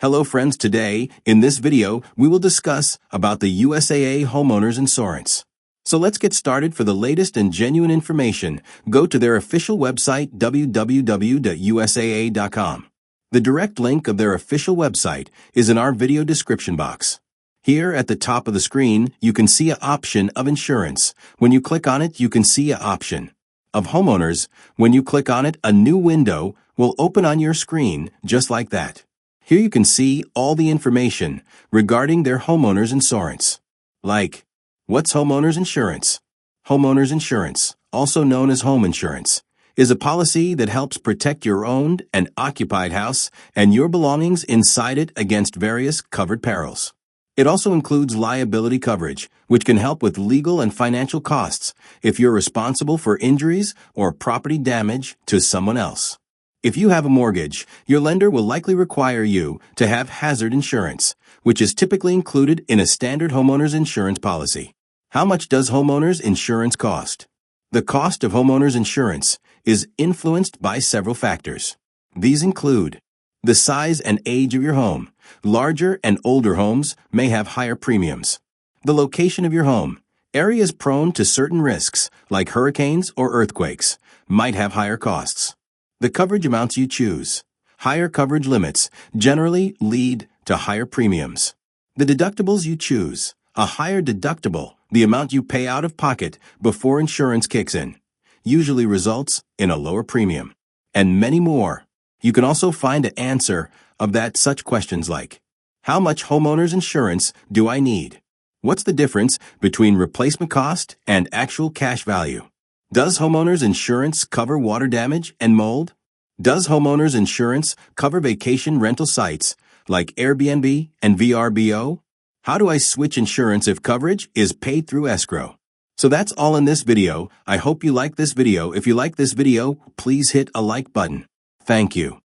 Hello friends, today, in this video, we will discuss about the USAA Homeowners Insurance. So let's get started. For the latest and genuine information, go to their official website www.usaa.com. The direct link of their official website is in our video description box. Here at the top of the screen, you can see an option of insurance. When you click on it, you can see an option of homeowners. When you click on it, a new window will open on your screen just like that. Here you can see all the information regarding their homeowners insurance. Like, what's homeowners insurance? Homeowners insurance, also known as home insurance, is a policy that helps protect your owned and occupied house and your belongings inside it against various covered perils. It also includes liability coverage, which can help with legal and financial costs if you're responsible for injuries or property damage to someone else. If you have a mortgage, your lender will likely require you to have hazard insurance, which is typically included in a standard homeowners insurance policy. How much does homeowners insurance cost? The cost of homeowners insurance is influenced by several factors. These include the size and age of your home. Larger and older homes may have higher premiums. The location of your home. Areas prone to certain risks, like hurricanes or earthquakes, might have higher costs. The coverage amounts you choose. Higher coverage limits generally lead to higher premiums. The deductibles you choose. A higher deductible, the amount you pay out of pocket before insurance kicks in, usually results in a lower premium. And many more. You can also find an answer of that such questions like, how much homeowners insurance do I need? What's the difference between replacement cost and actual cash value? Does homeowners insurance cover water damage and mold? Does homeowners insurance cover vacation rental sites like Airbnb and VRBO? How do I switch insurance if coverage is paid through escrow? So that's all in this video. I hope you like this video. If you like this video, please hit a like button. Thank you.